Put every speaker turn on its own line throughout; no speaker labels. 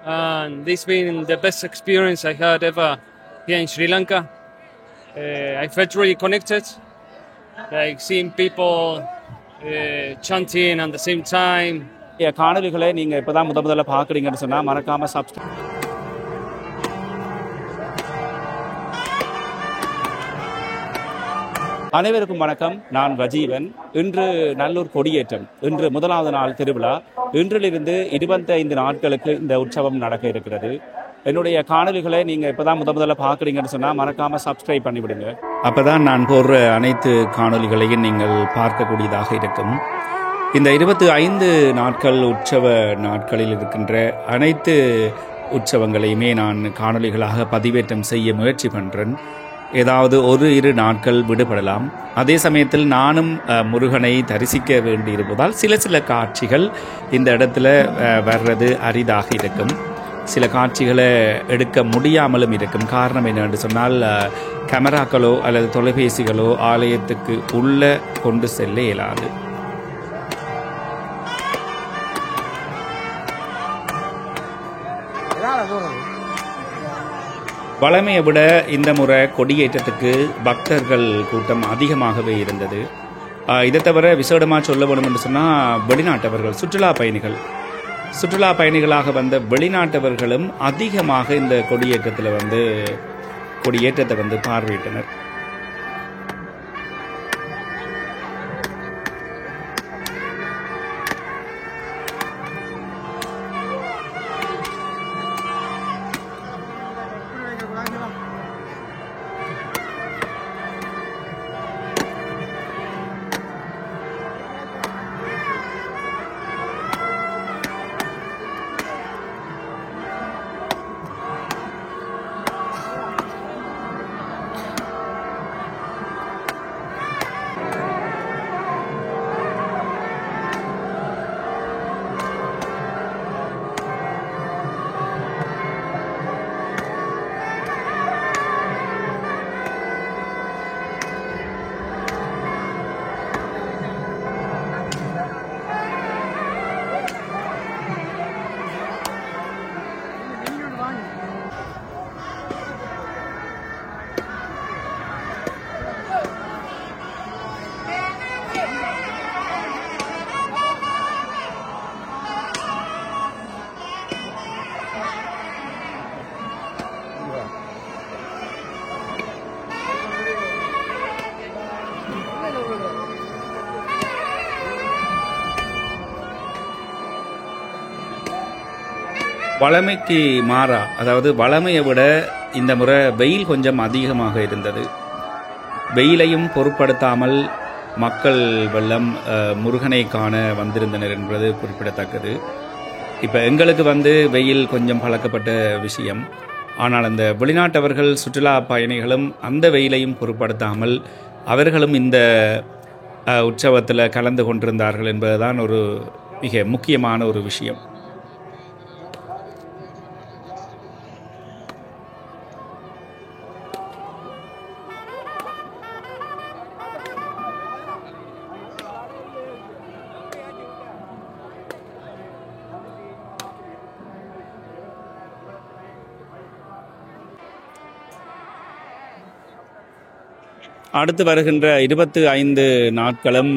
and this been the best experience I had ever here in Sri Lanka. I felt really connected, like seeing people chanting at the same time.
காணொலிகளை நீங்கள் இப்போ தான் முதல்ல பார்க்குறீங்கன்னு சொன்னால் மறக்காமல் subscribe. அனைவருக்கும் வணக்கம். நான் ரஜீவன். இன்று நல்லூர் கொடியேற்றம். இன்று முதலாவது நாள் திருவிழா. இன்றிலிருந்து 25 நாட்களுக்கு இந்த உற்சவம் நடக்க இருக்கிறது. என்னுடைய காணொலிகளை நீங்கள் இப்போ தான் முதல்ல பார்க்குறீங்கன்னு சொன்னால் மறக்காமல் சப்ஸ்கிரைப் பண்ணிவிடுங்க. அப்போ தான் நான் போடுற அனைத்து காணொலிகளையும் நீங்கள் பார்க்கக்கூடியதாக இருக்கும். இந்த 25 நாட்கள் உற்சவ நாட்களில் இருக்கின்ற அனைத்து உற்சவங்களையுமே நான் காணொலிகளாக பதிவேற்றம் செய்ய முயற்சி பண்ணுறேன். ஏதாவது ஒரு 2 நாட்கள் விடுபடலாம். அதே சமயத்தில் நானும் முருகனை தரிசிக்க வேண்டியிருப்பதால் சில காட்சிகள் இந்த இடத்துல வர்றது அரிதாக இருக்கும். சில காட்சிகளை எடுக்க முடியாமலும் இருக்கும். காரணம் என்னவென்று சொன்னால் கேமராக்களோ அல்லது தொலைபேசிகளோ ஆலயத்துக்கு உள்ளே கொண்டு செல்ல இயலாது. வழமையை விட இந்த முறை கொடியேற்றத்துக்கு பக்தர்கள் கூட்டம் அதிகமாகவே இருந்தது. இதை தவிர விசேடமாக சொல்ல வேண்டும் என்று சொன்னால் வெளிநாட்டவர்கள் சுற்றுலா பயணிகளாக வந்த வெளிநாட்டவர்களும் அதிகமாக இந்த கொடியேற்றத்தை பார்வையிட்டனர். வழமைக்கு மாறா, அதாவது வழமையை விட இந்த முறை வெயில் கொஞ்சம் அதிகமாக இருந்தது. வெயிலையும் பொருட்படுத்தாமல் மக்கள் வெள்ளம் முருகனை காண வந்திருந்தனர் என்பது குறிப்பிடத்தக்கது. இப்போ எங்களுக்கு வெயில் கொஞ்சம் பழக்கப்பட்ட விஷயம். ஆனால் அந்த வெளிநாட்டவர்கள் சுற்றுலா பயணிகளும் அந்த வெயிலையும் பொருட்படுத்தாமல் அவர்களும் இந்த உற்சவத்தில் கலந்து கொண்டிருந்தார்கள் என்பதுதான் ஒரு மிக முக்கியமான ஒரு விஷயம். அடுத்து வருகின்ற 25 நாட்களும்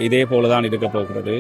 இதே போலதான் இருக்க போகிறது.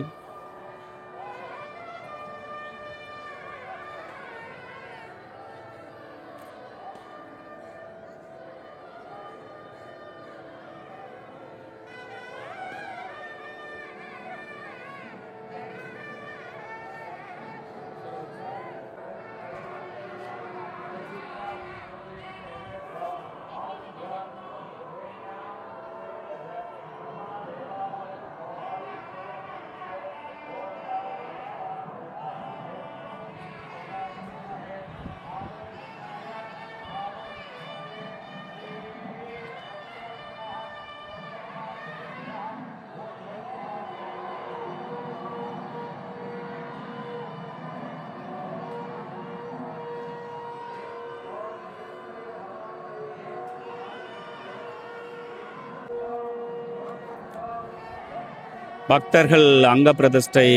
பக்தர்கள் அங்க பிரதிஷ்டை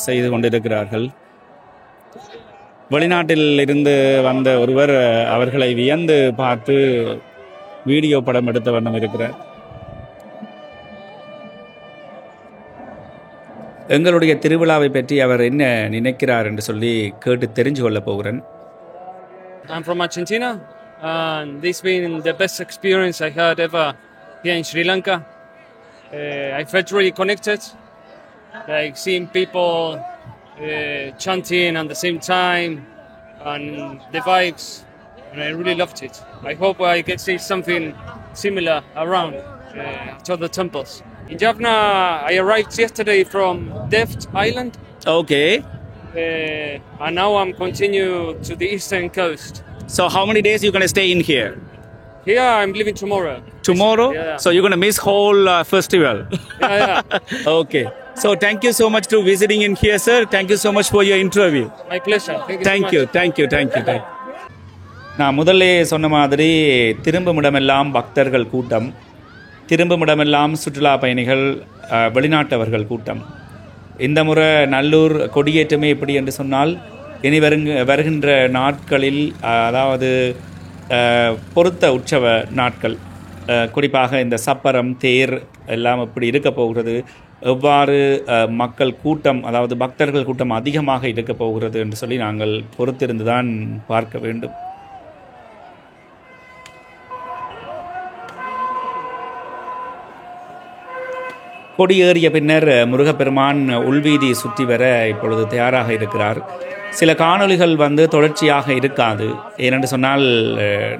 செய்து கொண்டிருக்கிறார்கள். வெளிநாட்டில் இருந்து வந்த ஒருவர் அவர்களை வியந்து பார்த்து வீடியோ படம் எடுத்த வண்ணம் இருக்கிறார். எங்களுடைய திருவிழாவை பற்றி அவர் என்ன நினைக்கிறார் என்று சொல்லி கேட்டு தெரிஞ்சு கொள்ள போகிறேன்.
I'm from Argentina, and this has been the best experience I had ever here in Sri Lanka. I felt really connected, like seeing people chanting at the same time, and the vibes, and I really loved it. I hope I can see something similar around to other temples. In Jaffna, I arrived yesterday from Deft Island.
Okay.
And now I'm continue to the eastern coast.
So how many days you going to stay in here?
Here I'm leaving tomorrow.
Tomorrow?
Yeah.
So you're going to miss whole festival?
Yeah.
Okay. So thank you so much to visiting in here, sir. Thank you so much for your interview.
My pleasure.
Thank you. நான் முதல்ல சொன்ன மாதிரி திரும்புமிடமெல்லாம் பக்தர்கள் கூட்டம், திரும்புமிடமெல்லாம் சுற்றுலா பயணிகள், வெளிநாட்டவர்கள் கூட்டம். இந்த முறை நல்லூர் கொடியேற்றமே எப்படி என்று சொன்னால், இனி வருகின்ற நாட்களில், அதாவது பொருத்த உற்சவ நாட்கள், குறிப்பாக இந்த சப்பரம் தேர் எல்லாம் எப்படி இருக்க போகிறது, எவ்வாறு மக்கள் கூட்டம், அதாவது பக்தர்கள் கூட்டம் அதிகமாக இருக்க போகிறது என்று சொல்லி நாங்கள் பொறுத்திருந்து தான் பார்க்க வேண்டும். கொடியேறிய பின்னர் முருகப்பெருமான் உள்வீதி சுற்றி வர இப்பொழுது தயாராக இருக்கிறார். சில காணொளிகள் தொடர்ச்சியாக இருக்காது. ஏனென்று சொன்னால்,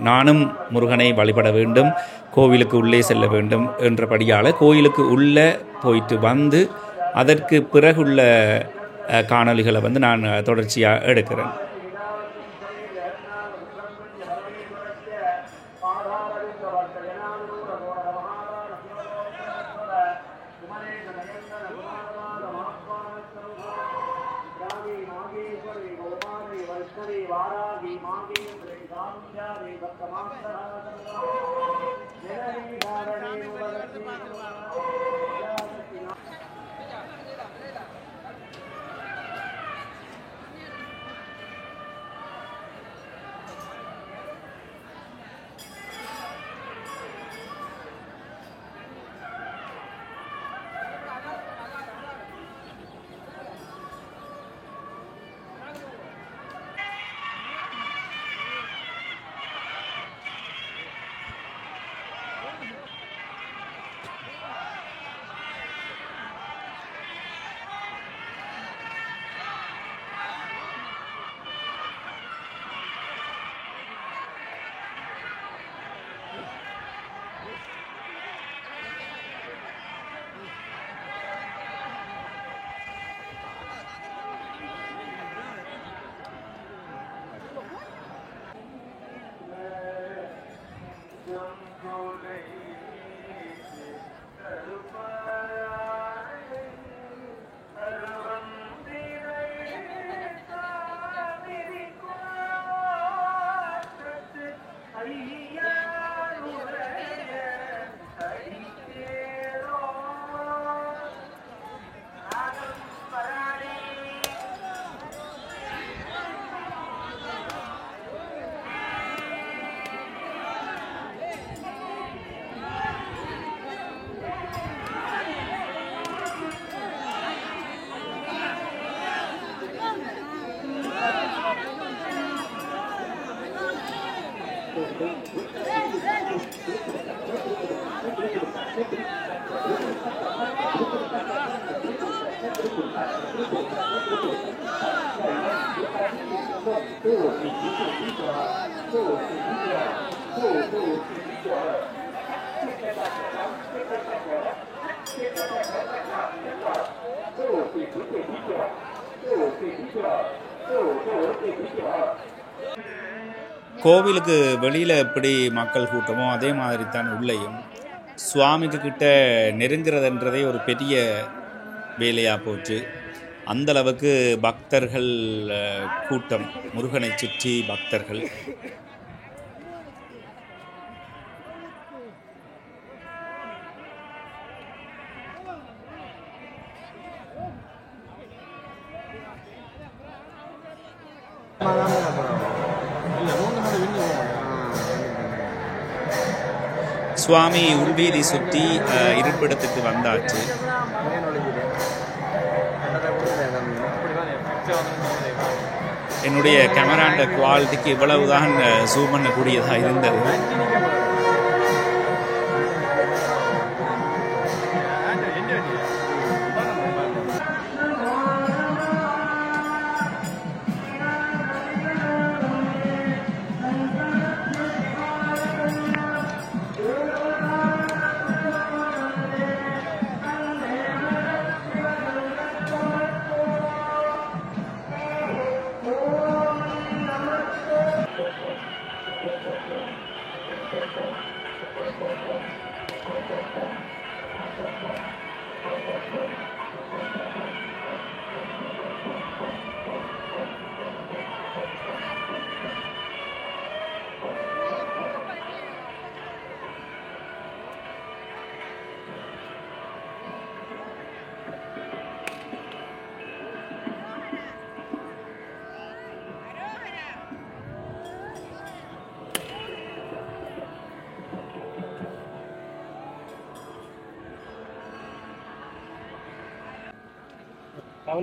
நானும் முருகனை வழிபட வேண்டும், கோவிலுக்கு உள்ளே செல்ல வேண்டும் என்றபடியால் கோயிலுக்கு உள்ளே போயிட்டு வந்து அதற்கு பிறகுள்ள காணொளிகளை நான் தொடர்ச்சியாக எடுக்கிறேன். கோவிலுக்கு வெளியில் எப்படி மக்கள் கூட்டமோ அதே மாதிரி தான் உள்ளேயும் சுவாமிக்கு கிட்ட நெருங்கிறதுன்றதே ஒரு பெரிய வேலையாக போச்சு. அந்தளவுக்கு பக்தர்கள் கூட்டம், முருகனை சுற்றி பக்தர்கள். சுவாமி உள்வீதி சுற்றி இருப்பிடத்துக்கு வந்தாச்சு. என்னுடைய கேமராண்ட குவாலிட்டிக்கு இவ்வளவுதான் ஜூம் பண்ணக்கூடியதாக இருந்தது.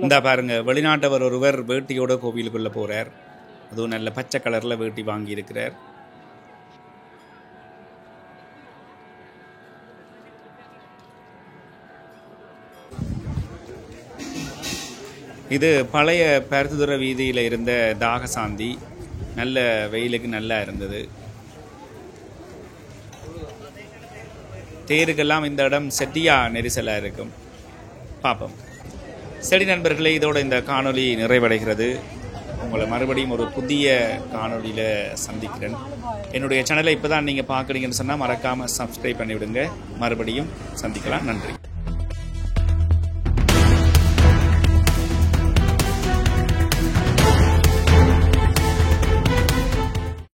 இந்த பாருங்க, வெளிநாட்டவர் ஒருவர் வேட்டியோட கோவிலுக்குள்ள போறார். அதுவும் நல்ல பச்சை கலர்ல வேட்டி வாங்கி இருக்கிறார். இது பழைய பருத்துதுறை வீதியில இருந்த தாகசாந்தி. நல்ல வெயிலுக்கு நல்லா இருந்தது. தேருக்கெல்லாம் இந்த இடம் செட்டியா நெரிசலா இருக்கும். பாப்போம். சரி நண்பர்களே, இதோட இந்த காணொளி நிறைவடைகிறது. உங்களை மறுபடியும் ஒரு புதிய காணொளியில் சந்திக்கிறேன். என்னுடைய சேனலை இப்போ தான் நீங்கள் பார்க்குறீங்கன்னு சொன்னால் மறக்காமல் சப்ஸ்கிரைப் பண்ணிவிடுங்க. மறுபடியும் சந்திக்கலாம். நன்றி.